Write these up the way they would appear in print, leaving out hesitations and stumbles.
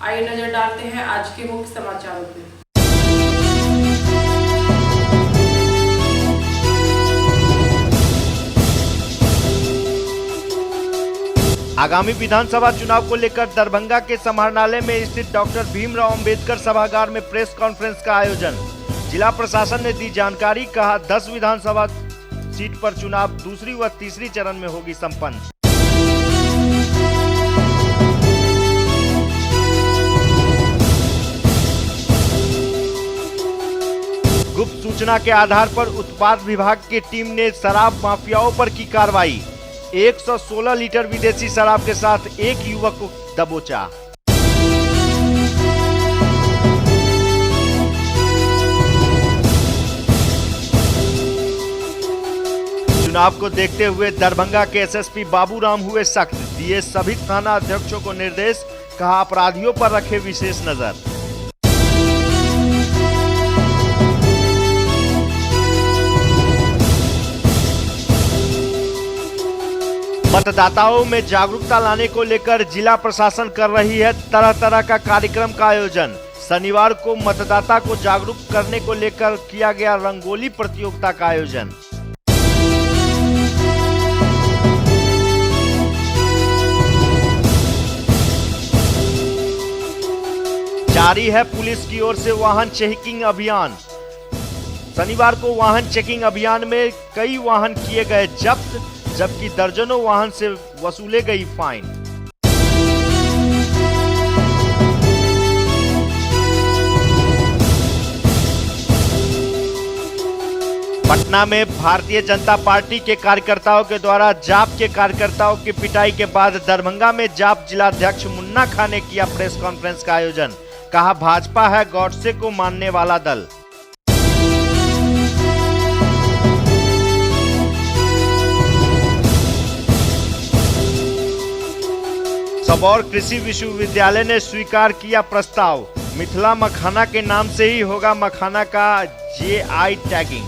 आइए नजर डालते हैं आज के मुख्य समाचारों पे। आगामी विधानसभा चुनाव को लेकर दरभंगा के समाहरणालय में स्थित डॉक्टर भीमराव अंबेडकर सभागार में प्रेस कॉन्फ्रेंस का आयोजन। जिला प्रशासन ने दी जानकारी, कहा 10 विधानसभा सीट पर चुनाव दूसरी व तीसरी चरण में होगी संपन्न। गुप्त सूचना के आधार पर उत्पाद विभाग की टीम ने शराब माफियाओं पर की कार्रवाई। 116 लीटर विदेशी शराब के साथ एक युवक को दबोचा। चुनाव को देखते हुए दरभंगा के एसएसपी बाबूराम हुए सख्त, दिए सभी थाना अध्यक्षों को निर्देश, कहा अपराधियों पर रखे विशेष नजर। मतदाताओं में जागरूकता लाने को लेकर जिला प्रशासन कर रही है तरह तरह का कार्यक्रम का आयोजन। शनिवार को मतदाता को जागरूक करने को लेकर किया गया रंगोली प्रतियोगिता का आयोजन। जारी है पुलिस की ओर से वाहन चेकिंग अभियान। शनिवार को वाहन चेकिंग अभियान में कई वाहन किए गए जब्त, जबकि दर्जनों वाहन से वसूले गई फाइन। पटना में भारतीय जनता पार्टी के कार्यकर्ताओं के द्वारा जाप के कार्यकर्ताओं की पिटाई के बाद दरभंगा में जाप जिलाध्यक्ष मुन्ना खान ने किया प्रेस कॉन्फ्रेंस का आयोजन। कहा भाजपा है गॉडसे को मानने वाला दल। सबौर कृषि विश्वविद्यालय ने स्वीकार किया प्रस्ताव, मिथिला मखाना के नाम से ही होगा मखाना का जीआई टैगिंग।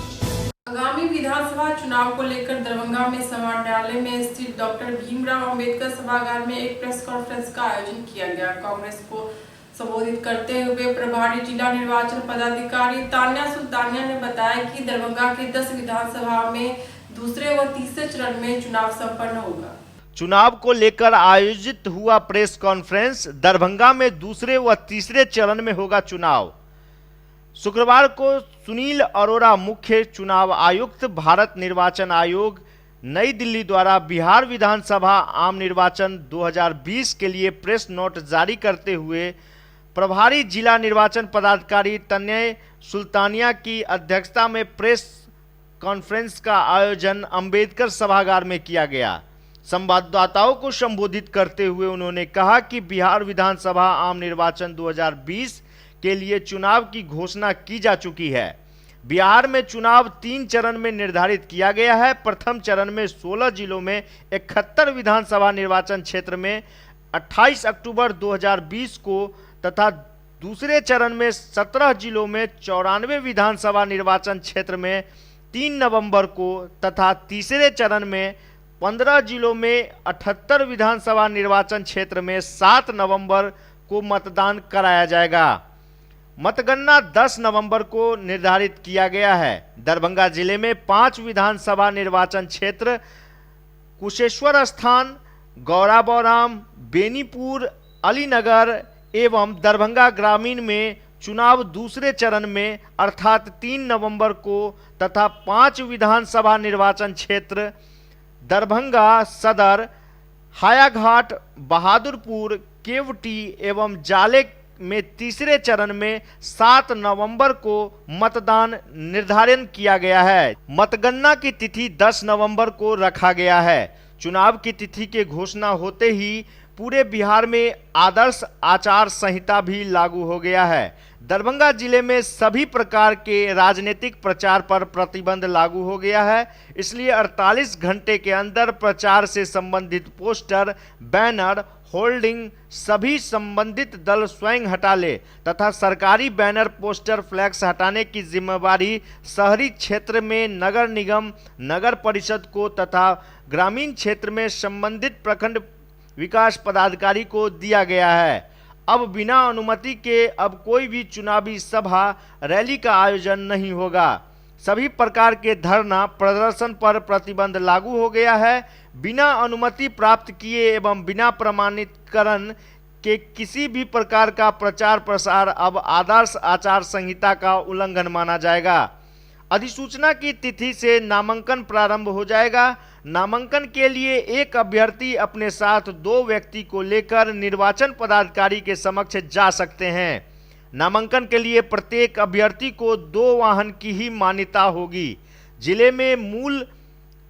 आगामी विधानसभा चुनाव को लेकर दरभंगा में समाहरणालय में स्थित डॉक्टर भीमराव अंबेडकर सभागार में एक प्रेस कॉन्फ्रेंस का आयोजन किया गया। कांग्रेस को संबोधित करते हुए प्रभारी जिला निर्वाचन पदाधिकारी तान्या सुल्तानिया ने बताया कि दरभंगा के 10 विधानसभा में दूसरे व तीसरे चरण में चुनाव संपन्न होगा। चुनाव को लेकर आयोजित हुआ प्रेस कॉन्फ्रेंस। दरभंगा में दूसरे व तीसरे चरण में होगा चुनाव। शुक्रवार को सुनील अरोड़ा, मुख्य चुनाव आयुक्त, भारत निर्वाचन आयोग, नई दिल्ली द्वारा बिहार विधानसभा आम निर्वाचन 2020 के लिए प्रेस नोट जारी करते हुए प्रभारी जिला निर्वाचन पदाधिकारी तान्या सुल्तानिया की अध्यक्षता में प्रेस कॉन्फ्रेंस का आयोजन अंबेडकर सभागार में किया गया। संवाददाताओं को संबोधित करते हुए उन्होंने कहा कि बिहार विधानसभा आम निर्वाचन 2020 के लिए चुनाव की घोषणा की जा चुकी है। बिहार में चुनाव 3 चरण में निर्धारित किया गया है। प्रथम चरण में 16 जिलों में 71 विधानसभा निर्वाचन क्षेत्र में 28 अक्टूबर 2020 को तथा दूसरे चरण में 17 जिलों में 94 विधानसभा निर्वाचन क्षेत्र में 3 नवंबर को तथा तीसरे चरण में 15 जिलों में 78 विधानसभा निर्वाचन क्षेत्र में 7 नवंबर को मतदान कराया जाएगा। मतगणना 10 नवंबर को निर्धारित किया गया है। दरभंगा जिले में 5 विधानसभा निर्वाचन क्षेत्र कुशेश्वर स्थान, गौराबौराम, बेनीपुर, अलीनगर एवं दरभंगा ग्रामीण में चुनाव दूसरे चरण में अर्थात 3 नवंबर को तथा 5 विधानसभा निर्वाचन क्षेत्र दरभंगा सदर, हायाघाट, बहादुरपुर, केवटी एवं जाले में तीसरे चरण में 7 नवंबर को मतदान निर्धारण किया गया है। मतगणना की तिथि 10 नवंबर को रखा गया है। चुनाव की तिथि के घोषणा होते ही पूरे बिहार में आदर्श आचार संहिता भी लागू हो गया है। दरभंगा जिले में सभी प्रकार के राजनीतिक प्रचार पर प्रतिबंध लागू हो गया है। इसलिए 48 घंटे के अंदर प्रचार से संबंधित पोस्टर, बैनर, होल्डिंग सभी संबंधित दल स्वयं हटा ले तथा सरकारी बैनर, पोस्टर, फ्लैक्स हटाने की जिम्मेवारी शहरी क्षेत्र में नगर निगम, नगर परिषद को तथा ग्रामीण क्षेत्र में संबंधित प्रखंड विकास पदाधिकारी को दिया गया है। अब बिना अनुमति के अब कोई भी चुनावी सभा रैली का आयोजन नहीं होगा। सभी प्रकार के धरना प्रदर्शन पर प्रतिबंध लागू हो गया है। बिना अनुमति प्राप्त किए एवं बिना प्रमाणीकरण के किसी भी प्रकार का प्रचार प्रसार अब आदर्श आचार संहिता का उल्लंघन माना जाएगा। अधिसूचना की तिथि से नामांकन प्रारंभ हो जाएगा। नामांकन के लिए एक अभ्यर्थी अपने साथ 2 व्यक्ति को लेकर निर्वाचन पदाधिकारी के समक्ष जा सकते हैं। नामांकन के लिए प्रत्येक अभ्यर्थी को 2 वाहन की ही मान्यता होगी। जिले में मूल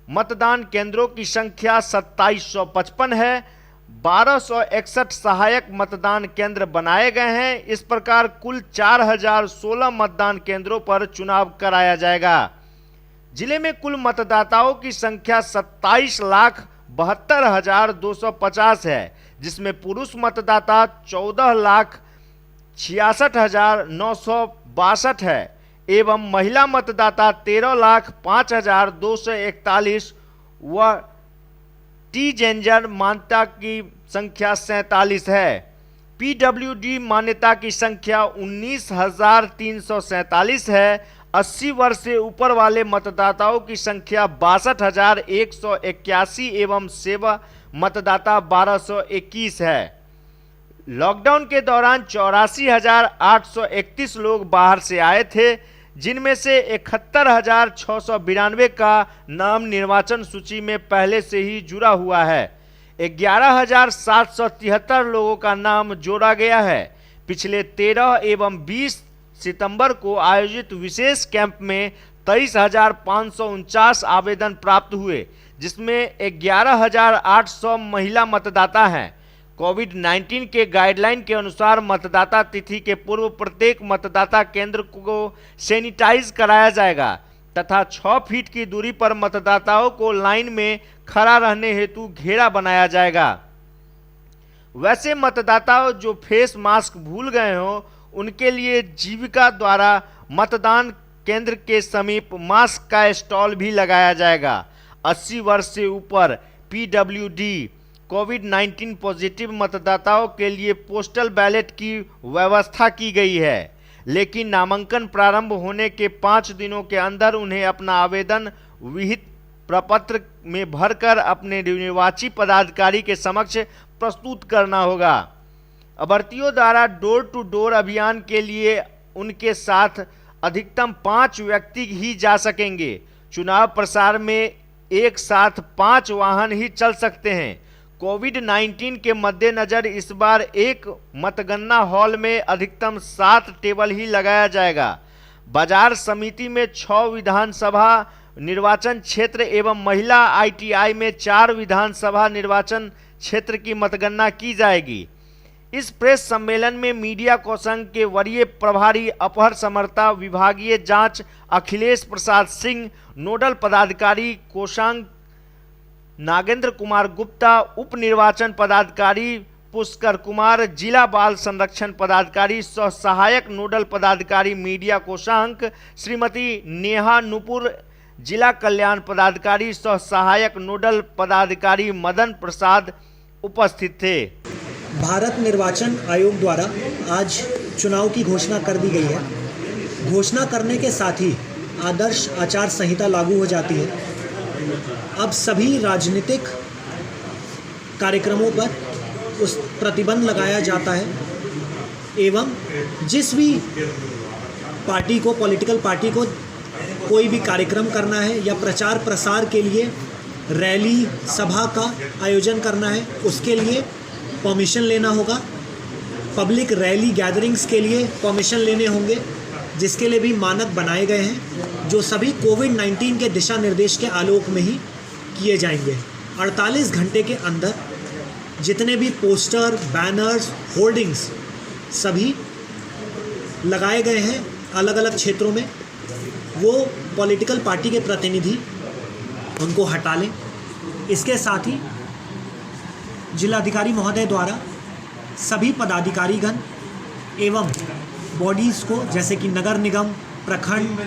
मतदान केंद्रों की संख्या 2755 है। 1261 सहायक मतदान केंद्र बनाए गए हैं। इस प्रकार कुल 4016 मतदान केंद्रों पर चुनाव कराया जाएगा। जिले में कुल मतदाताओं की संख्या 27,72,250 है, जिसमें पुरुष मतदाता 14,66,962 है एवं महिला मतदाता 13,05,241 व टी-जेंडर मान्यता की संख्या 47 है। पीडब्ल्यूडी मान्यता की संख्या 19,347 है। 80 वर्ष से ऊपर वाले मतदाताओं की संख्या 62,181 एवं सेवा मतदाता 1221 है। लॉकडाउन के दौरान 84,831 लोग बाहर से आए थे, जिनमें से 71,692 का नाम निर्वाचन सूची में पहले से ही जुड़ा हुआ है। 11,773 लोगों का नाम जोड़ा गया है। पिछले 13 एवं 20 सितंबर को आयोजित विशेष कैंप में 23,549 आवेदन प्राप्त हुए, जिसमें 11,800 महिला मतदाता हैं। कोविड-19 के गाइडलाइन के अनुसार मतदाता तिथि के पूर्व प्रत्येक मतदाता केंद्र को सैनिटाइज कराया जाएगा तथा 6 फीट की दूरी पर मतदाताओं को लाइन में खड़ा रहने हेतु घेरा बनाया जाएगा। वैसे मतदाता जो फेस मास्क भूल गए हों, उनके लिए जीविका द्वारा मतदान केंद्र के समीप मास्क का स्टॉल भी लगाया जाएगा। 80 वर्ष से ऊपर पीडब्ल्यूडी कोविड-19 पॉजिटिव मतदाताओं के लिए पोस्टल बैलेट की व्यवस्था की गई है, लेकिन नामांकन प्रारंभ होने के 5 दिनों के अंदर उन्हें अपना आवेदन विहित प्रपत्र में भरकर अपने निर्वाची पदाधिकारी के समक्ष प्रस्तुत करना होगा। अभ्यर्थियों द्वारा डोर टू डोर अभियान के लिए उनके साथ अधिकतम 5 व्यक्ति ही जा सकेंगे। चुनाव प्रसार में एक साथ 5 वाहन ही चल सकते हैं। कोविड-19 के मद्देनजर इस बार एक मतगणना हॉल में अधिकतम 7 टेबल ही लगाया जाएगा। बाजार समिति में 6 विधानसभा निर्वाचन क्षेत्र एवं महिला आईटीआई में 4 विधानसभा निर्वाचन क्षेत्र की मतगणना की जाएगी। इस प्रेस सम्मेलन में मीडिया कोषांग के वरीय प्रभारी अपर समर्था विभागीय जांच अखिलेश प्रसाद सिंह, नोडल पदाधिकारी कोषांग नागेंद्र कुमार गुप्ता, उप निर्वाचन पदाधिकारी पुष्कर कुमार, जिला बाल संरक्षण पदाधिकारी सह सहायक नोडल पदाधिकारी मीडिया कोषांग श्रीमती नेहा नुपुर, जिला कल्याण पदाधिकारी सह सहायक नोडल पदाधिकारी मदन प्रसाद उपस्थित थे। भारत निर्वाचन आयोग द्वारा आज चुनाव की घोषणा कर दी गई है। घोषणा करने के साथ ही आदर्श आचार संहिता लागू हो जाती है। अब सभी राजनीतिक कार्यक्रमों पर उस प्रतिबंध लगाया जाता है एवं जिस भी पार्टी को, पॉलिटिकल पार्टी को कोई भी कार्यक्रम करना है या प्रचार प्रसार के लिए रैली सभा का आयोजन करना है, उसके लिए परमिशन लेना होगा। पब्लिक रैली गैदरिंग्स के लिए परमिशन लेने होंगे, जिसके लिए भी मानक बनाए गए हैं, जो सभी कोविड-19 के दिशा निर्देश के आलोक में ही किए जाएंगे। 48 घंटे के अंदर जितने भी पोस्टर, बैनर्स, होर्डिंग्स सभी लगाए गए हैं अलग अलग क्षेत्रों में, वो पॉलिटिकल पार्टी के प्रतिनिधि उनको हटा लें। इसके साथ ही जिलाधिकारी महोदय द्वारा सभी पदाधिकारीगण एवं बॉडीज़ को, जैसे कि नगर निगम, प्रखंड,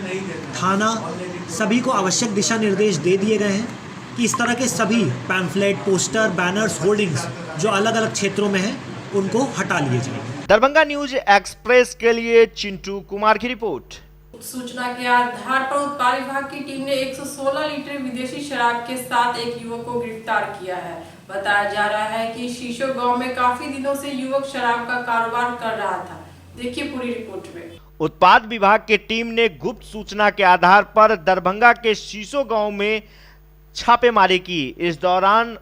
थाना, सभी को आवश्यक दिशा निर्देश दे दिए गए हैं कि इस तरह के सभी पैम्फलेट, पोस्टर, बैनर्स, होर्डिंग्स जो अलग अलग क्षेत्रों में हैं, उनको हटा लिए जाएंगे। दरभंगा न्यूज एक्सप्रेस के लिए चिंटू कुमार की रिपोर्ट। सूचना के आधार पर उत्पाद विभाग की टीम ने 116 लीटर विदेशी शराब के साथ एक युवक को गिरफ्तार किया है। बताया जा रहा है कि शीशो गांव में काफी दिनों से युवक शराब का कारोबार कर रहा था। देखिए पूरी रिपोर्ट में। उत्पाद विभाग की टीम ने गुप्त सूचना के आधार पर दरभंगा के शीशो गांव में छापेमारी की। इस दौरान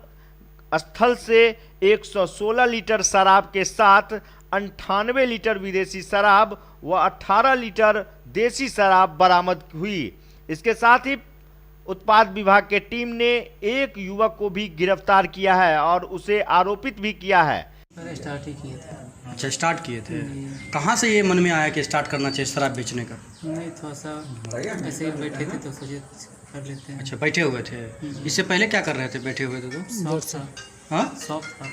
स्थल से 116 लीटर शराब के साथ 98 लीटर विदेशी शराब व 18 लीटर देसी शराब बरामद हुई। इसके साथ ही उत्पाद विभाग के टीम ने एक युवक को भी गिरफ्तार किया है और उसे आरोपित भी किया है। पहले स्टार्ट ही किए थे। अच्छा, स्टार्ट किए थे। कहाँ से ये मन में आया कि स्टार्ट करना चाहिए शराब बेचने का? नहीं, थोड़ा सा ऐसे ही बैठे थे तो सोचे कर लेते हैं। अच्छा, बैठे हुए थे। इससे पहले क्या कर रहे थे बैठे हुए थे तो? शॉप था। हाँ, शॉप था।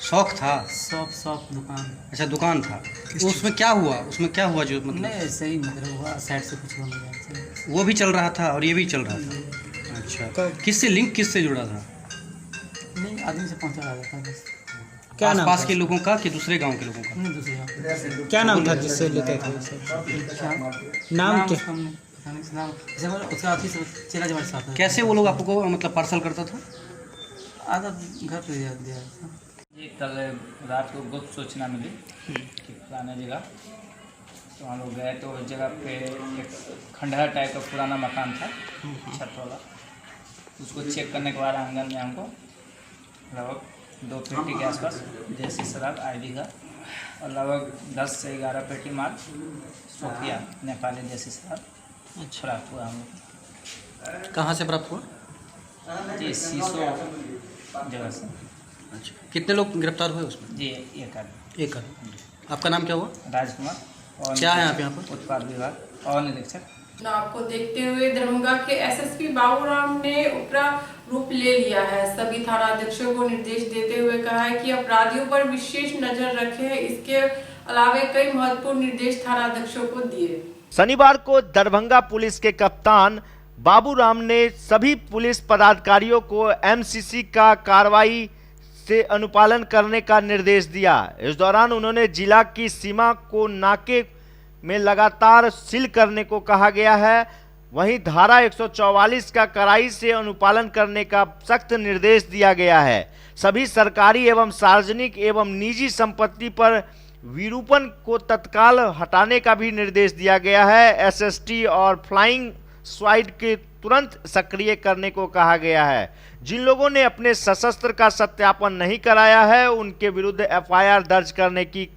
शौक था। शॉप दुकान। अच्छा, दुकान था। उसमें क्या हुआ? जो मतलब नहीं, ऐसे ही मतलब हुआ, साइड से कुछ होने लगा। वो भी चल रहा था और ये भी चल रहा था। अच्छा, किससे जुड़ा था? नहीं, आदमी से पहुंचा रहा था बस। क्या नाम पास के लोगों का कि दूसरे गांव के लोगों का? नहीं, दूसरे गाँव। क्या नाम था जिससे लेते थे? नाम क्या? पता नहीं नाम। उसका ऑफिस चला हमारे साथ। कैसे वो लोग आपको मतलब पार्सल करता था? आधा घर पे दिया था। ये कल रात को गुप्त सूचना मिली कि पुराने जगह, तो हम लोग गए तो उस जगह पे एक खंडहर टाइप का पुराना मकान था, छत वाला। उसको चेक करने के बाद आंगन में हमको लगभग 2 पेटी के आसपास देसी शराब आईडी का और लगभग 10 से 11 पेटी माल सोफिया नेपाली देसी शराब प्राप्त हुआ हमको। कहाँ से प्राप्त हुआ? जी, शीशो जगह से। अच्छा, कितने लोग गिरफ्तार हुए उसमें? जी, एक आदमी। एक आदमी। आपका नाम क्या हुआ? राजकुमार। और क्या है आप यहाँ पर? उत्पाद विभाग और निरीक्षक। चुनाव को देखते हुए दरभंगा के एसएसपी बाबूराम ने उपरा रूप ले लिया है। सभी थानाध्यक्षों को निर्देश देते हुए कहा है कि अपराधियों पर विशेष नजर रखें। इसके अलावा कई महत्वपूर्ण निर्देश थानाध्यक्षों को दिए। शनिवार को दरभंगा पुलिस के कप्तान बाबूराम ने सभी पुलिस पदाधिकारियों को एमसीसी का कार्रवाई से अनुपालन करने का निर्देश दिया। इस दौरान उन्होंने जिला की सीमा को नाके में लगातार सील करने को कहा गया है। वहीं धारा 144 का कड़ाई से अनुपालन करने का सख्त निर्देश दिया गया है। सभी सरकारी एवं सार्वजनिक एवं निजी संपत्ति पर विरूपण को तत्काल हटाने का भी निर्देश दिया गया है। एसएसटी और फ्लाइंग स्वाइड के तुरंत सक्रिय करने को कहा गया है। जिन लोगों ने अपने सशस्त्र का सत्यापन नहीं कराया है उनके विरुद्ध एफआईआर दर्ज करने की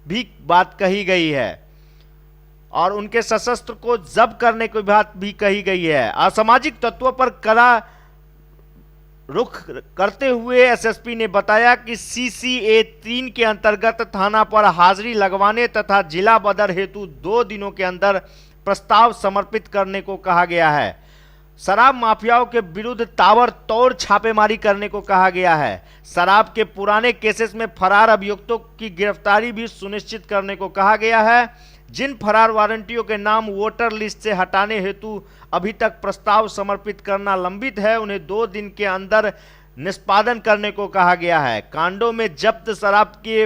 भी बात कही गई है और उनके सशस्त्र को जब्त करने की बात भी कही गई है। असामाजिक तत्वों पर कड़ा रुख करते हुए एसएसपी ने बताया कि CCA 3 के अंतर्गत थाना पर हाजिरी लगवाने तथा जिला बदर हेतु 2 दिनों के अंदर प्रस्ताव समर्पित करने को कहा गया है। शराब माफियाओं के विरुद्ध ताबड़तोड़ छापेमारी करने को कहा गया है। शराब के पुराने केसेस में फरार अभियुक्तों की गिरफ्तारी भी सुनिश्चित करने को कहा गया है। जिन फरार वारंटियों के नाम वोटर लिस्ट से हटाने हेतु अभी तक प्रस्ताव समर्पित करना लंबित है उन्हें 2 दिन के अंदर निष्पादन करने को कहा गया है। कांडों में जब्त शराब के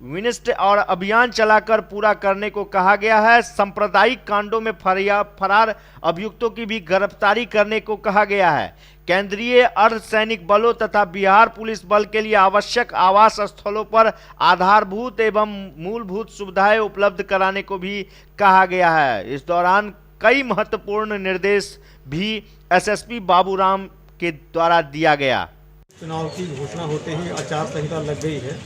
विनिष्ट और अभियान चलाकर पूरा करने को कहा गया है। सांप्रदायिक कांडों में फरार अभियुक्तों की भी गिरफ्तारी करने को कहा गया है। केंद्रीय अर्धसैनिक बलों तथा बिहार पुलिस बल के लिए आवश्यक आवास स्थलों पर आधारभूत एवं मूलभूत सुविधाएं उपलब्ध कराने को भी कहा गया है। इस दौरान कई महत्वपूर्ण निर्देश भी एसएसपी बाबूराम के द्वारा दिया गया। चुनाव की घोषणा होते ही आचार संहिता लग गई है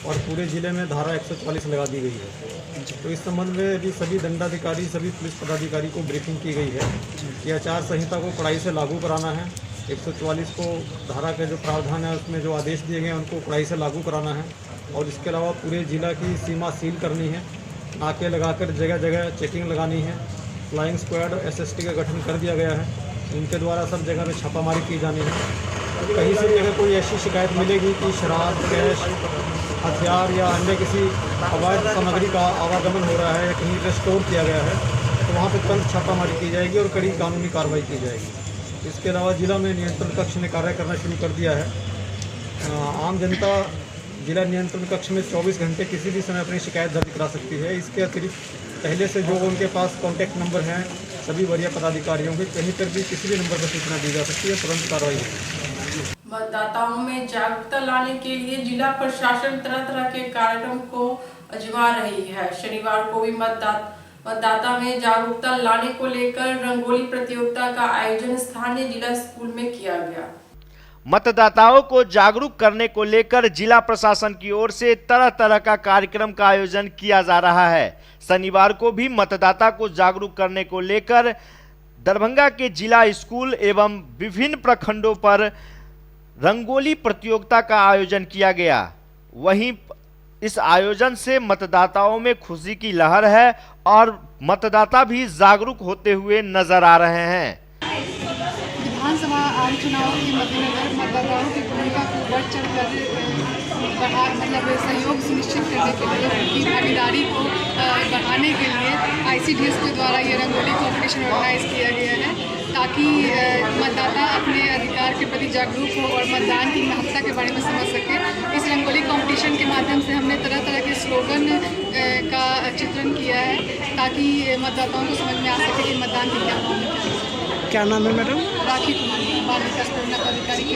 और पूरे जिले में धारा 144 लगा दी गई है। तो इस संबंध में भी सभी दंडाधिकारी, सभी पुलिस पदाधिकारी को ब्रीफिंग की गई है कि आचार संहिता को कड़ाई से लागू कराना है। 144 को धारा के जो प्रावधान है उसमें जो आदेश दिए गए हैं उनको कड़ाई से लागू कराना है और इसके अलावा पूरे जिला की सीमा सील करनी है। नाके लगाकर जगह जगह चेकिंग लगानी है। फ्लाइंग स्क्वाड SST का गठन कर दिया गया है। इनके द्वारा सब जगह में छापामारी की जानी है। तो कहीं से भी अगर कोई ऐसी शिकायत मिलेगी कि शराब, कैश, हथियार या अन्य किसी अवैध सामग्री का आवागमन हो रहा है या कहीं पर स्टोर किया गया है तो वहाँ पर तुरंत छापामारी की जाएगी और कड़ी कानूनी कार्रवाई की जाएगी। इसके अलावा जिला में नियंत्रण कक्ष ने कार्य करना शुरू कर दिया है। आम जनता जिला नियंत्रण कक्ष में 24 घंटे किसी भी समय अपनी शिकायत दर्ज करा सकती है। इसके अतिरिक्त पहले से जो उनके पास कॉन्टैक्ट नंबर हैं सभी वरीय पदाधिकारियों के, कहीं पर भी किसी भी नंबर पर सूचना दी जा सकती है, तुरंत कार्रवाई होगी। मतदाताओं में जागरूकता लाने के लिए जिला प्रशासन तरह तरह के कार्यक्रम को आजमा रही है। शनिवार को भी मतदाता में जागरूकता लाने को लेकर रंगोली प्रतियोगिता का आयोजन स्थानीय जिला स्कूल में किया गया। मतदाताओं को जागरूक करने को लेकर जिला प्रशासन की ओर से तरह तरह का कार्यक्रम का आयोजन किया जा रहा है। शनिवार को भी मतदाता को जागरूक करने को लेकर दरभंगा के जिला स्कूल एवं विभिन्न प्रखंडों पर रंगोली प्रतियोगिता का आयोजन किया गया। वहीं इस आयोजन से मतदाताओं में खुशी की लहर है और मतदाता भी जागरूक होते हुए नजर आ रहे हैं। विधानसभा आम चुनाव के मद्देनजर मतदाताओं की भूमिका को बढ़ चढ़कर सहयोग सुनिश्चित करने के लिए, उनकी भागीदारी को बढ़ाने के लिए ICDS के द्वारा ये रंगोली कॉम्पिटिशन ऑर्गेनाइज किया गया है, ताकि मतदाता अपने अधिकार के प्रति जागरूक हो और मतदान की महत्ता के बारे में समझ सके। इस रंगोली कंपटीशन के माध्यम से हमने तरह तरह के स्लोगन का चित्रण किया है, ताकि मतदाताओं को समझ में आ सके कि मतदान की क्या भूमिका है। क्या नाम है मैडम? राखी कुमारी, बाल विकास पदाधिकारी के।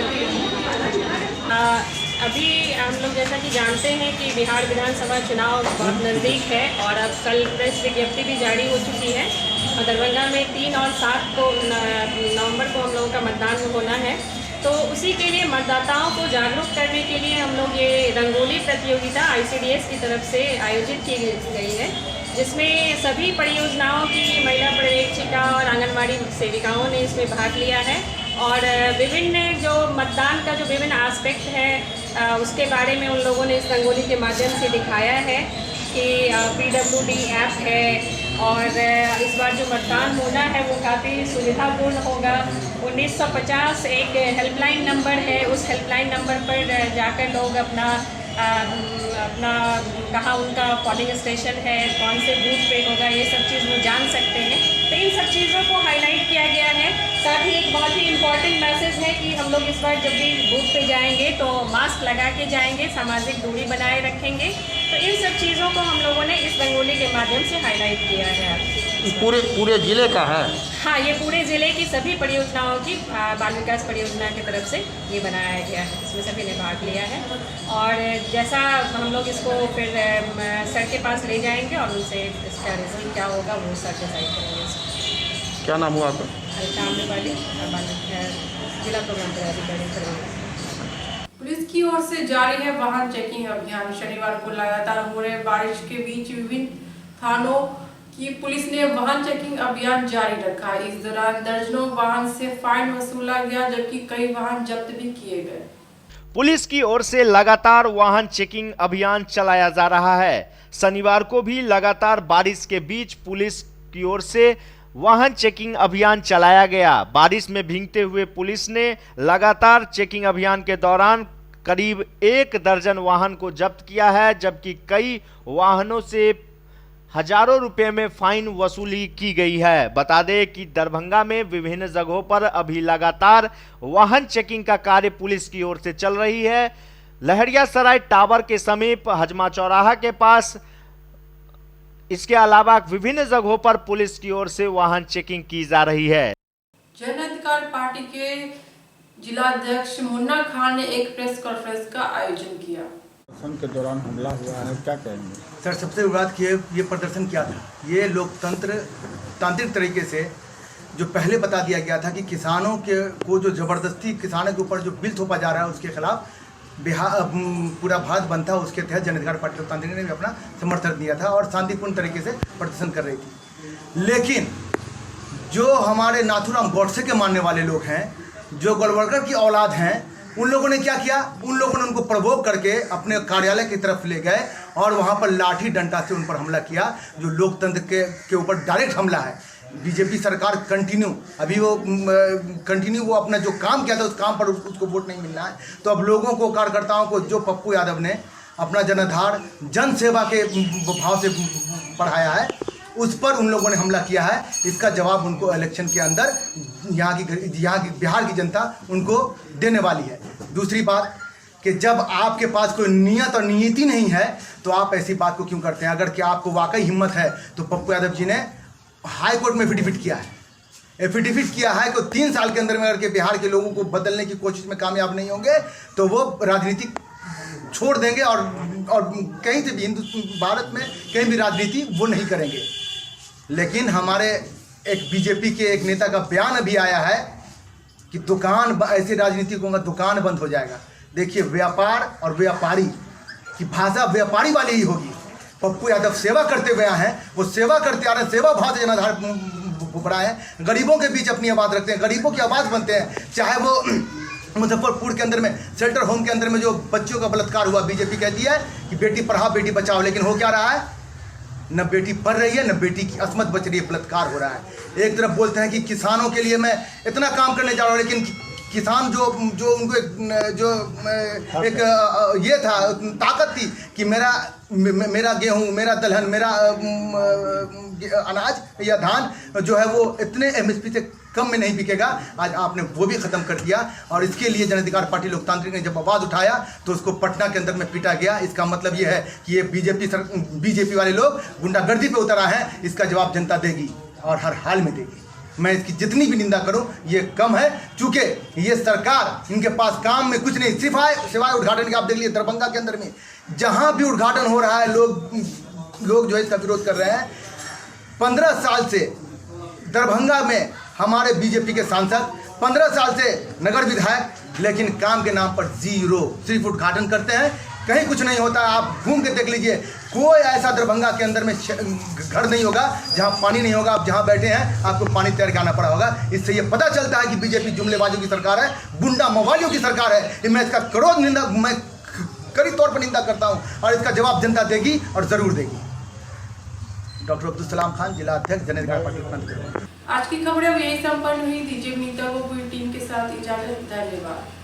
अभी हम लोग जैसा कि जानते हैं कि बिहार विधानसभा चुनाव बहुत नज़दीक है और अब कल प्रेस विज्ञप्ति भी जारी हो चुकी है और दरभंगा में 3 और 7 नवंबर को हम लोगों का मतदान होना है। तो उसी के लिए मतदाताओं को जागरूक करने के लिए हम लोग ये रंगोली प्रतियोगिता ICDS की तरफ से आयोजित की गई है, जिसमें सभी परियोजनाओं की महिला पर्यवेक्षिका और आंगनबाड़ी सेविकाओं ने इसमें भाग लिया है और विभिन्न जो मतदान का जो विभिन्न एस्पेक्ट है उसके बारे में उन लोगों ने इस रंगोली के माध्यम से दिखाया है कि PWD ऐप है और इस बार जो मतदान होना है वो काफ़ी सुविधापूर्ण होगा। 1950 एक हेल्पलाइन नंबर है, उस हेल्पलाइन नंबर पर जाकर लोग अपना कहाँ उनका पोलिंग स्टेशन है, कौन से बूथ पे होगा, ये सब चीज़ वो जान सकते हैं। तो इन सब चीज़ों को हाईलाइट किया गया है। साथ ही एक बहुत ही इम्पॉर्टेंट मैसेज है कि हम लोग इस बार जब भी बूथ पे जाएंगे तो मास्क लगा के जाएंगे, सामाजिक दूरी बनाए रखेंगे। तो इन सब चीज़ों को हम लोगों ने इस रंगोली के माध्यम से हाईलाइट किया है। पूरे जिले का है? हाँ, ये पूरे ज़िले की सभी परियोजनाओं की बाल विकास परियोजना की तरफ से ये बनाया गया है, इसमें सभी ने भाग लिया है। और जैसा हम लोग इसको फिर सर के पास ले जाएंगे और उनसे इसका रिजल्ट क्या होगा वो सर डिसाइड करेंगे। क्या नाम हुआ आपका? जिला प्रोग्राम पदाधिकारी। पुलिस की ओर से जारी है वाहन चेकिंग अभियान। शनिवार को लगातार हो रहे बारिश के बीच विभिन्न थानों की पुलिस ने वाहन चेकिंग अभियान जारी रखा। इस दौरान दर्जनों वाहन से फाइन वसूला गया, जबकि कई वाहन जब्त भी किए गए। पुलिस की ओर से लगातार वाहन चेकिंग अभियान चलाया जा रहा है। शनिवार को भी लगातार बारिश के बीच पुलिस की ओर से वाहन चेकिंग अभियान चलाया गया। बारिश में भीगते हुए पुलिस ने लगातार चेकिंग अभियान के दौरान करीब 1 दर्जन वाहन को जब्त किया है, जबकि कई वाहनों से हजारों रुपए में फाइन वसूली की गई है। बता दें कि दरभंगा में विभिन्न जगहों पर अभी लगातार वाहन चेकिंग का कार्य पुलिस की ओर से चल रही है। लहरियासराय टावर के समीप हजमा चौराहा के पास, इसके अलावा विभिन्न जगहों पर पुलिस की ओर से वाहन चेकिंग की जा रही है। जन अधिकार पार्टी के जिलाध्यक्ष मुन्ना खान ने एक प्रेस कॉन्फ्रेंस का आयोजन किया। प्रदर्शन के दौरान हमला हुआ है, क्या कहेंगे? सर, सबसे विवाद किए ये प्रदर्शन किया था, ये तांत्रिक तरीके से जो पहले बता दिया गया था कि किसानों को जो ज़बरदस्ती किसानों के ऊपर जो बिल थोपा जा रहा है उसके खिलाफ पूरा भारत बंद था। उसके तहत जन अधिकार पार्टी लोकतांत्रिक ने भी अपना समर्थन दिया था और शांतिपूर्ण तरीके से प्रदर्शन कर रही थी। लेकिन जो हमारे नाथूराम गौडसे के मानने वाले लोग हैं, जो गोलवलकर की औलाद हैं, उन लोगों ने क्या किया, उन लोगों ने उनको प्रवोक करके अपने कार्यालय की तरफ ले गए और वहाँ पर लाठी डंडा से उन पर हमला किया, जो लोकतंत्र के ऊपर डायरेक्ट हमला है। बीजेपी सरकार कंटिन्यू वो अपना जो काम किया था उस काम पर उसको वोट नहीं मिलना है। तो अब लोगों को, कार्यकर्ताओं को, जो पप्पू यादव ने अपना जनाधार जन सेवा के भाव से बढ़ाया है, उस पर उन लोगों ने हमला किया है। इसका जवाब उनको इलेक्शन के अंदर यहाँ की बिहार की जनता उनको देने वाली है। दूसरी बात कि जब आपके पास कोई नियत और नीति नहीं है तो आप ऐसी बात को क्यों करते हैं। अगर कि आपको वाकई हिम्मत है तो पप्पू यादव जी ने हाई कोर्ट में एफिडेविट किया है, एफिडेविट किया है कि 3 साल के अंदर में अगर के बिहार के लोगों को बदलने की कोशिश में कामयाब नहीं होंगे तो वो राजनीति छोड़ देंगे और कहीं से भी भारत में कहीं भी राजनीति वो नहीं करेंगे। लेकिन हमारे एक बीजेपी के एक नेता का बयान अभी आया है कि दुकान, ऐसे राजनीतिकों का दुकान बंद हो जाएगा। देखिए, व्यापार और व्यापारी की भाषा व्यापारी वाली ही होगी। पप्पू यादव सेवा करते हुए हैं, वो सेवा करते आ रहे हैं, सेवा भाव से जनाधार भुपड़ा है, गरीबों के बीच अपनी आवाज़ रखते हैं, गरीबों की आवाज़ बनते हैं। चाहे वो मुजफ्फरपुर के अंदर में शेल्टर होम के अंदर में जो बच्चों का बलात्कार हुआ, बीजेपी कहती है कि बेटी पढ़ाओ बेटी बचाओ, लेकिन हो क्या रहा है, न बेटी पढ़ रही है न बेटी की असमत बच रही है, बलात्कार हो रहा है। एक तरफ बोलते हैं कि किसानों के लिए मैं इतना काम करने जा रहा हूँ, लेकिन किसान जो उनको एक ये था, ताकत थी कि मेरा गेहूँ, मेरा दलहन, मेरा अनाज या धान जो है वो इतने MSP से कम में नहीं बिकेगा। आज आपने वो भी ख़त्म कर दिया और इसके लिए जन अधिकार पार्टी लोकतांत्रिक ने जब आवाज़ उठाया तो उसको पटना के अंदर में पीटा गया। इसका मतलब ये है कि ये बीजेपी वाले लोग गुंडागर्दी पे उतर आए हैं। इसका जवाब जनता देगी और हर हाल में देगी। मैं इसकी जितनी भी निंदा करूं ये कम है, चूँकि ये सरकार, इनके पास काम में कुछ नहीं सिवाय उद्घाटन के। आप देख लीजिए दरभंगा के अंदर में जहाँ भी उद्घाटन हो रहा है लोग जो है इसका विरोध कर रहे हैं। 15 साल से दरभंगा में हमारे बीजेपी के सांसद, 15 साल से नगर विधायक, लेकिन काम के नाम पर जीरो, सिर्फ उद्घाटन करते हैं, कहीं कुछ नहीं होता। आप घूम के देख लीजिए, कोई ऐसा दरभंगा के अंदर में घर नहीं होगा जहां पानी नहीं होगा। आप जहां बैठे हैं आपको पानी तैयार करना पड़ा होगा। इससे ये पता चलता है कि बीजेपी जुमलेबाजों की सरकार है, गुंडा मवालियों की सरकार है। मैं इसका मैं कड़ी तौर पर निंदा करता हूं और इसका जवाब जनता देगी और ज़रूर देगी। डॉक्टर अब्दुल सलाम खान, जिला अध्यक्ष, जन अधिकार पार्टी। आज की खबरें अब यही संपन्न हुई। दीजिए मीता को पूरी टीम के साथ इजाजत। धन्यवाद।